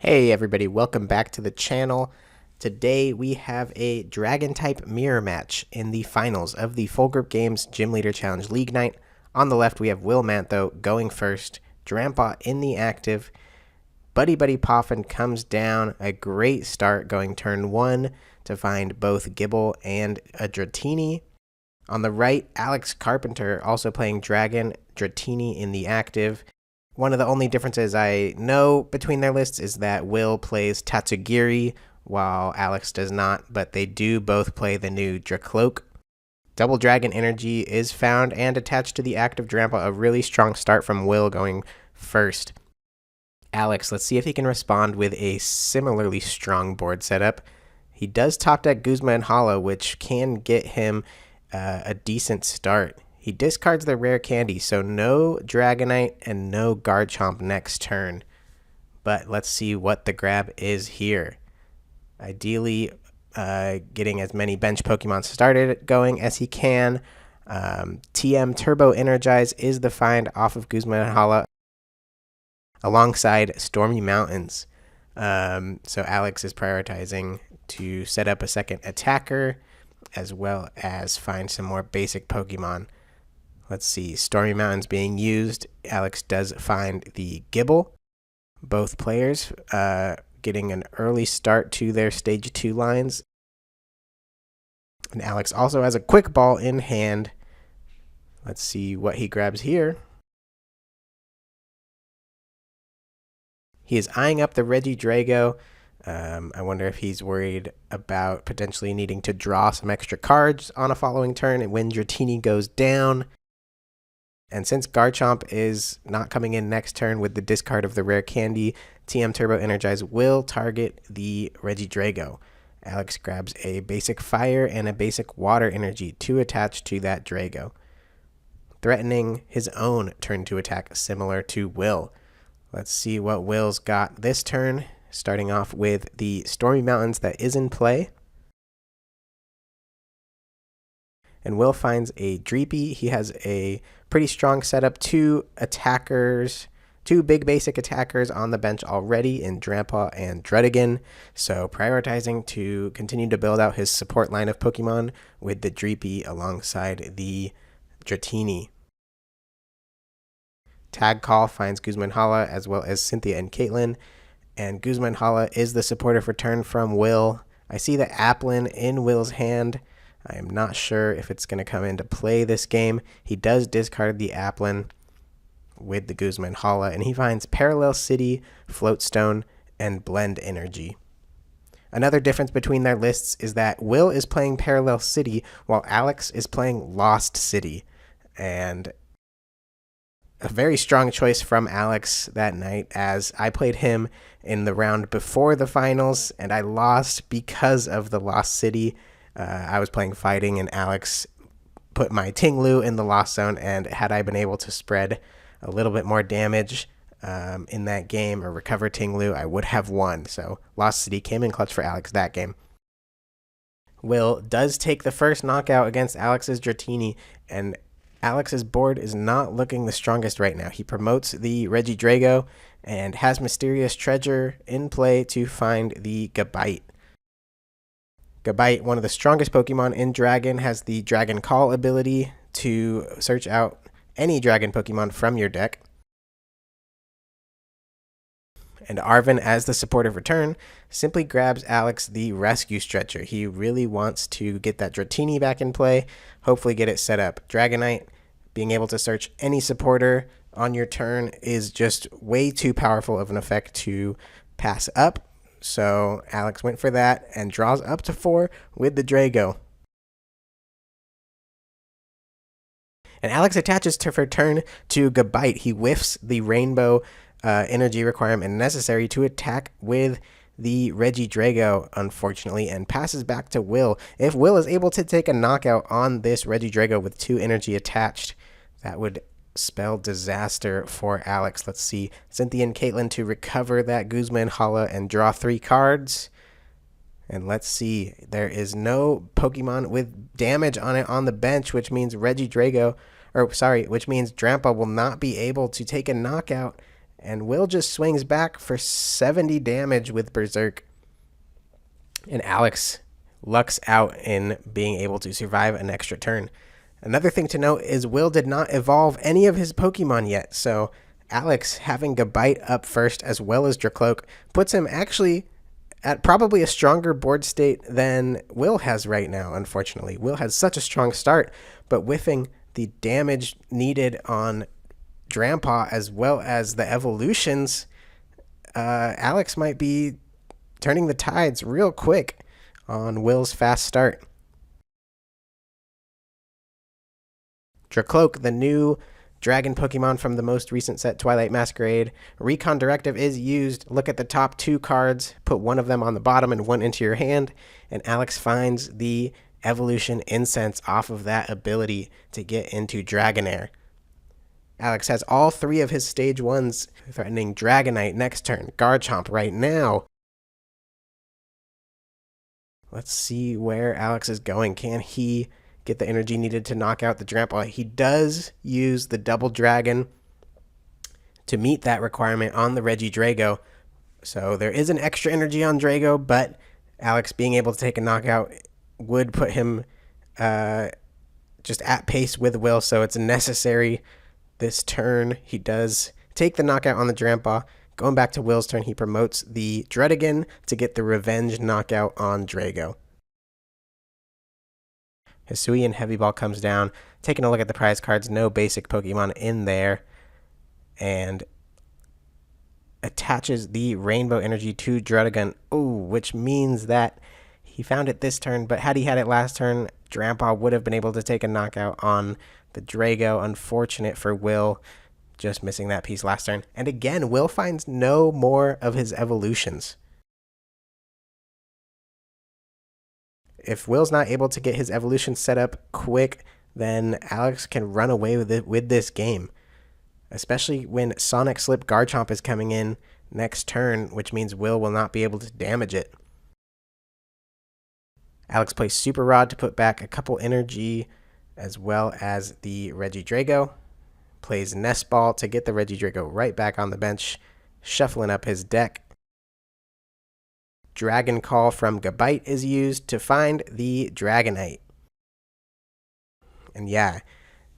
Hey everybody, welcome back to the channel. Today we have a Dragon type mirror match in the finals of the Full Group Games Gym Leader Challenge League Night. On the left we have Will Mantho going first, Drampa in the active, Buddy Poffin comes down, a great start going turn 1 to find both Gibble and a Dratini. On the right, Alex Carpenter also playing Dragon, Dratini in the active. One of the only differences I know between their lists is that Will plays Tatsugiri while Alex does not, but they do both play the new Dracloak. Double Dragon Energy is found and attached to the active Drampa, a really strong start from Will going first. Alex, let's see if he can respond with a similarly strong board setup. He does top deck Guzma and Hala, which can get him a decent start. He discards the rare candy, so no Dragonite and no Garchomp next turn. But let's see what the grab is here. Ideally, getting as many bench Pokemon started going as he can. TM Turbo Energize is the find off of Guzma and Hala, alongside Stormy Mountains. So Alex is prioritizing to set up a second attacker, as well as find some more basic Pokemon. Let's see, Stormy Mountains being used. Alex does find the Gibble. Both players getting an early start to their stage 2 lines. And Alex also has a quick ball in hand. Let's see what he grabs here. He is eyeing up the Regidrago. I wonder if he's worried about potentially needing to draw some extra cards on a following turn when Dratini goes down. And since Garchomp is not coming in next turn with the discard of the rare candy, TM Turbo Energize will target the Regidrago. Alex grabs a basic fire and a basic water energy to attach to that Drago, threatening his own turn to attack similar to Will. Let's see what Will's got this turn, starting off with the Stormy Mountains that is in play. And Will finds a Dreepy. He has a pretty strong setup, two big basic attackers on the bench already in Drampa and Druddigon. So prioritizing to continue to build out his support line of Pokemon with the Dreepy alongside the Dratini. Tag Call finds Guzma and Hala as well as Cynthia and Caitlin. And Guzma and Hala is the supportive return from Will. I see the Applin in Will's hand. I am not sure if it's going to come into play this game. He does discard the Applin with the Guzma and Hala, and he finds Parallel City, Floatstone, and Blend Energy. Another difference between their lists is that Will is playing Parallel City while Alex is playing Lost City. And a very strong choice from Alex that night, as I played him in the round before the finals, and I lost because of the Lost City. I was playing Fighting, and Alex put my Tinglu in the Lost Zone, and had I been able to spread a little bit more damage in that game or recover Tinglu, I would have won. So Lost City came in clutch for Alex that game. Will does take the first knockout against Alex's Dratini, and Alex's board is not looking the strongest right now. He promotes the Regidrago and has Mysterious Treasure in play to find the Gabite. Gabite, one of the strongest Pokemon in Dragon, has the Dragon Call ability to search out any Dragon Pokemon from your deck. And Arvin, as the supportive return, simply grabs Alex the Rescue Stretcher. He really wants to get that Dratini back in play, hopefully get it set up. Dragonite, being able to search any supporter on your turn is just way too powerful of an effect to pass up. So Alex went for that and draws up to 4 with the Drago. And Alex attaches to return to Gabite. He whiffs the Rainbow energy requirement necessary to attack with the Regidrago, unfortunately, and passes back to Will. If Will is able to take a knockout on this Regidrago with 2 energy attached, that would spell disaster for Alex. Let's see, Cynthia and Caitlin to recover that Guzma and Hala and draw 3 cards. And let's see, there is no Pokemon with damage on it on the bench, which means which means Drampa will not be able to take a knockout And Will just swings back for 70 damage with Berserk. And Alex lucks out in being able to survive an extra turn. Another thing to note is Will did not evolve any of his Pokemon yet, so Alex having Gabite up first as well as Dracloak puts him actually at probably a stronger board state than Will has right now, unfortunately. Will has such a strong start, but whiffing the damage needed on Drampa as well as the evolutions, Alex might be turning the tides real quick on Will's fast start. Dracloak, the new dragon Pokemon from the most recent set, Twilight Masquerade. Recon Directive is used. Look at the top 2 cards, put one of them on the bottom and one into your hand, and Alex finds the Evolution Incense off of that ability to get into Dragonair. Alex has all 3 of his stage 1s, threatening Dragonite next turn, Garchomp right now. Let's see where Alex is going. Can he get the energy needed to knock out the Drampa? He does use the Double Dragon to meet that requirement on the Regidrago. So there is an extra energy on Drago, but Alex being able to take a knockout would put him just at pace with Will, so it's necessary this turn. He does take the knockout on the Drampa. Going back to Will's turn, he promotes the Dredigan to get the revenge knockout on Drago. Hisuian Heavy Ball comes down. Taking a look at the prize cards, no basic Pokemon in there. And attaches the Rainbow Energy to Dredigan. Ooh, which means that he found it this turn, but had he had it last turn, Drampa would have been able to take a knockout on the Drago. Unfortunate for Will, just missing that piece last turn. And again, Will finds no more of his evolutions. If Will's not able to get his evolution set up quick, then Alex can run away with this game. Especially when Sonic Slip Garchomp is coming in next turn, which means Will not be able to damage it. Alex plays Super Rod to put back a couple energy, as well as the Regidrago. Plays Nest Ball to get the Regidrago right back on the bench, shuffling up his deck. Dragon Call from Gabite is used to find the Dragonite. And yeah,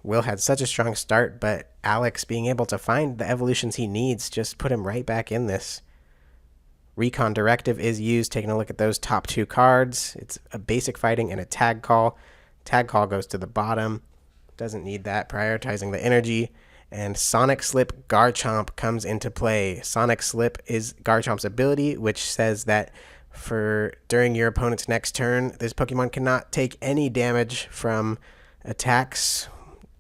Will had such a strong start, but Alex being able to find the evolutions he needs just put him right back in this. Recon Directive is used, taking a look at those top 2 cards. It's a basic fighting and a tag call. Tag call goes to the bottom. Doesn't need that, prioritizing the energy. And Sonic Slip Garchomp comes into play. Sonic Slip is Garchomp's ability, which says that during your opponent's next turn, this Pokemon cannot take any damage from attacks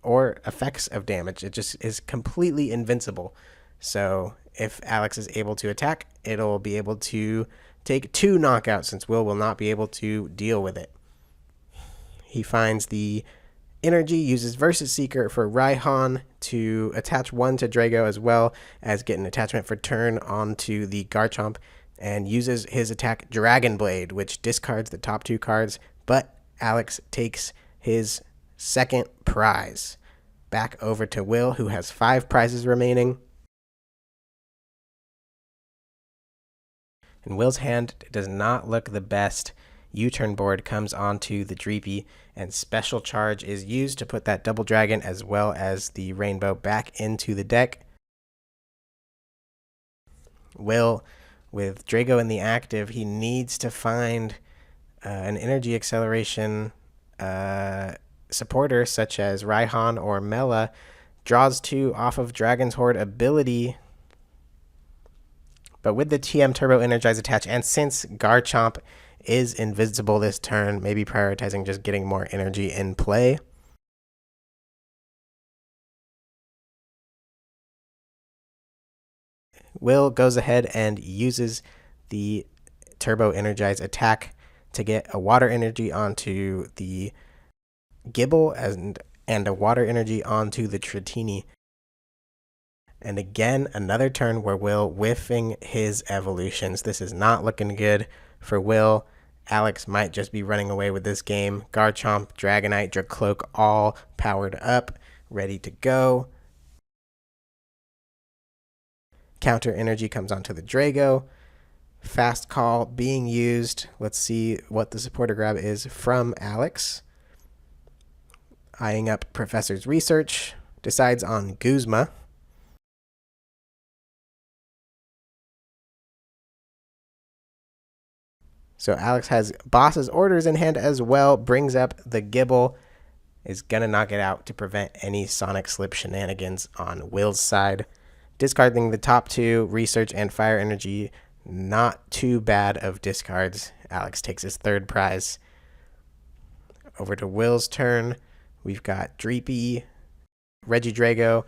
or effects of damage. It just is completely invincible. So if Alex is able to attack, it'll be able to take 2 knockouts, since Will not be able to deal with it. He finds the energy, uses Versus Seeker for Raihan to attach 1 to Drago, as well as get an attachment for turn onto the Garchomp, and uses his attack Dragon Blade, which discards the top 2 cards, but Alex takes his second prize. Back over to Will, who has 5 prizes remaining. And Will's hand does not look the best. U-turn board comes onto the Dreepy, and Special Charge is used to put that Double Dragon as well as the Rainbow back into the deck. Will, with Drago in the active, he needs to find an Energy Acceleration supporter such as Raihan or Mela. Draws 2 off of Dragon's Horde ability. But with the TM Turbo Energize attached, and since Garchomp is invisible this turn, maybe prioritizing just getting more energy in play. Will goes ahead and uses the Turbo Energize attack to get a water energy onto the Gibble and a water energy onto the Tritini. And again, another turn where Will whiffing his evolutions. This is not looking good for Will. Alex might just be running away with this game. Garchomp, Dragonite, Dracloak all powered up, ready to go. Counter energy comes onto the Drago. Fast call being used. Let's see what the supporter grab is from Alex. Eyeing up Professor's research. Decides on Guzma. So Alex has boss's orders in hand as well. Brings up the Gibble. Is going to knock it out to prevent any Sonic Slip shenanigans on Will's side. Discarding the top two, research and fire energy. Not too bad of discards. Alex takes his third prize. Over to Will's turn. We've got Dreepy, Regidrago.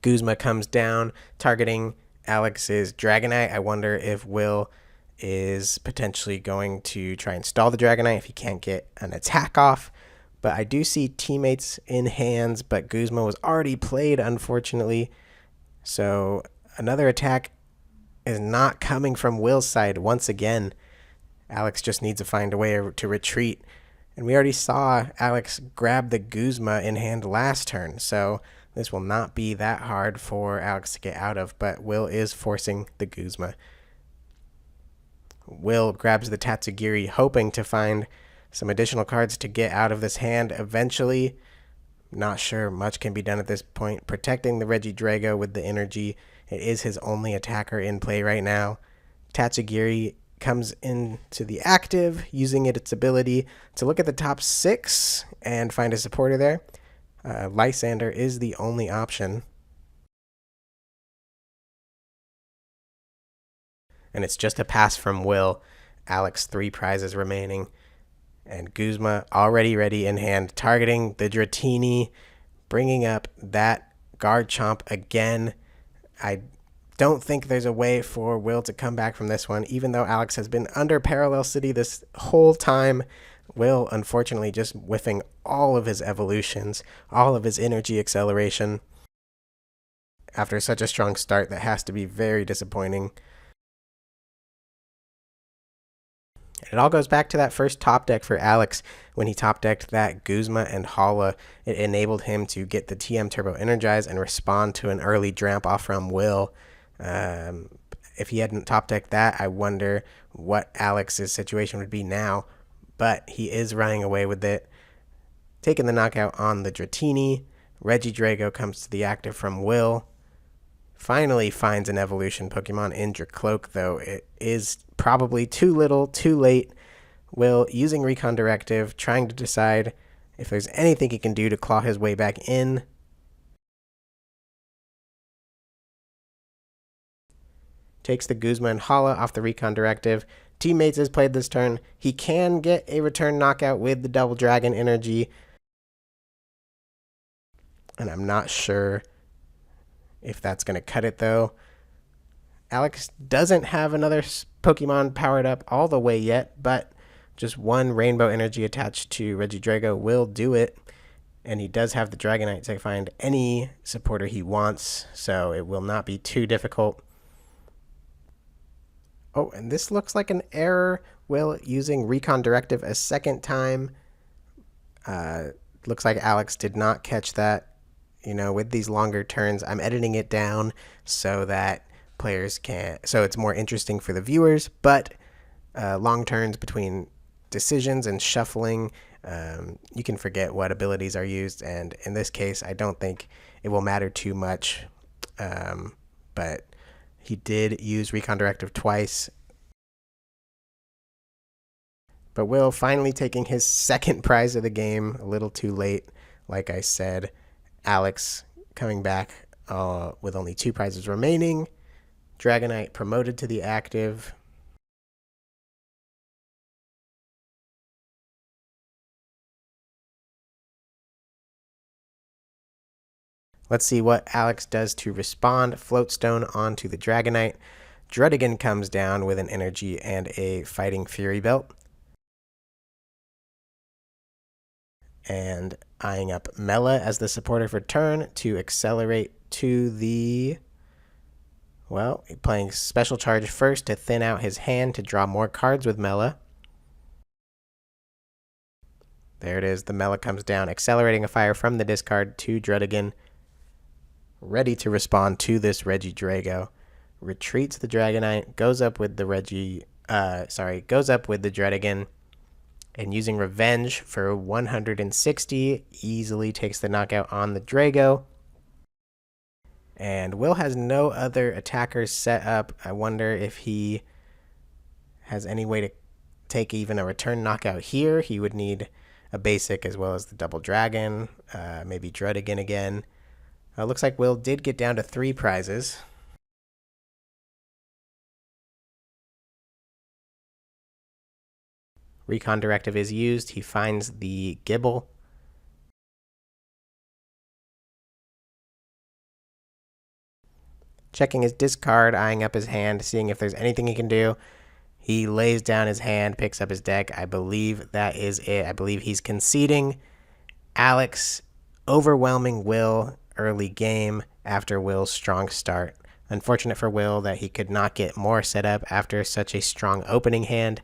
Guzma comes down, targeting Alex's Dragonite. I wonder if Will is potentially going to try and stall the Dragonite if he can't get an attack off. But I do see teammates in hands, but Guzma was already played, unfortunately. So another attack is not coming from Will's side once again. Alex just needs to find a way to retreat. And we already saw Alex grab the Guzma in hand last turn, so this will not be that hard for Alex to get out of, but Will is forcing the Guzma. Will grabs the Tatsugiri, hoping to find some additional cards to get out of this hand eventually. Not sure much can be done at this point. Protecting the Regidrago with the energy. It is his only attacker in play right now. Tatsugiri comes into the active, using its ability to look at the top 6 and find a supporter there. Lysander is the only option. And it's just a pass from Will. Alex, 3 prizes remaining. And Guzma already ready in hand, targeting the Dratini, bringing up that Garchomp again. I don't think there's a way for Will to come back from this one, even though Alex has been under Parallel City this whole time. Will, unfortunately, just whiffing all of his evolutions, all of his energy acceleration. After such a strong start, that has to be very disappointing. It all goes back to that first top deck for Alex. When he top decked that Guzma and Hala, it enabled him to get the TM Turbo Energize and respond to an early dramp off from Will. If he hadn't top decked that, I wonder what Alex's situation would be now. But he is running away with it. Taking the knockout on the Dratini. Regidrago comes to the active from Will. Finally finds an evolution Pokemon in Dracloak, though it is probably too little, too late. Will, using Recon Directive, trying to decide if there's anything he can do to claw his way back in. Takes the Guzma and Hala off the Recon Directive. Teammates has played this turn. He can get a return knockout with the Double Dragon energy. And I'm not sure if that's going to cut it, though. Alex doesn't have another Pokemon powered up all the way yet, but just one Rainbow Energy attached to Regidrago will do it. And he does have the Dragonite to find any supporter he wants, so it will not be too difficult. Oh, and this looks like an error. Will using Recon Directive a second time. Looks like Alex did not catch that. You know, with these longer turns, I'm editing it down so that players can, so it's more interesting for the viewers, but long turns between decisions and shuffling, you can forget what abilities are used, and in this case, I don't think it will matter too much, but he did use Recon Directive twice. But Will finally taking his second prize of the game, a little too late, like I said. Alex coming back with only 2 prizes remaining. Dragonite promoted to the active. Let's see what Alex does to respond. Floatstone onto the Dragonite. Druddigan comes down with an energy and a Fighting Fury Belt. And eyeing up Mela as the supporter for turn to accelerate to the, well, playing Special Charge first to thin out his hand to draw more cards with Mela. There it is. The Mela comes down, accelerating a fire from the discard to Druddigan. ready to respond to this Regidrago. Retreats the Dragonite, goes up with the goes up with the Dredigan, and using Revenge for 160, easily takes the knockout on the Drago. And Will has no other attackers set up. I wonder if he has any way to take even a return knockout here. He would need a basic as well as the double dragon, maybe Dredigan again. Looks like Will did get down to 3 prizes. Recon directive is used. He finds the Gibble. Checking his discard, eyeing up his hand, seeing if there's anything he can do. He lays down his hand, picks up his deck. I believe that is it. I believe he's conceding. Alex overwhelming Will early game after Will's strong start. Unfortunate for Will that he could not get more set up after such a strong opening hand,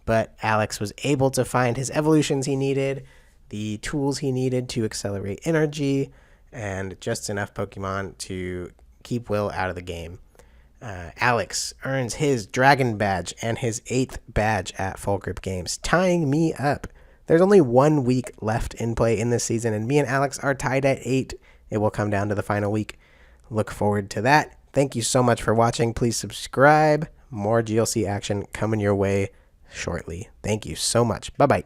but Alex was able to find his evolutions he needed, the tools he needed to accelerate energy, and just enough Pokemon to keep Will out of the game. Alex earns his Dragon Badge and his 8th badge at Full Grip Games, tying me up. There's only 1 week left in play in this season, and me and Alex are tied at 8. It will come down to the final week. Look forward to that. Thank you so much for watching. Please subscribe. More GLC action coming your way shortly. Thank you so much. Bye-bye.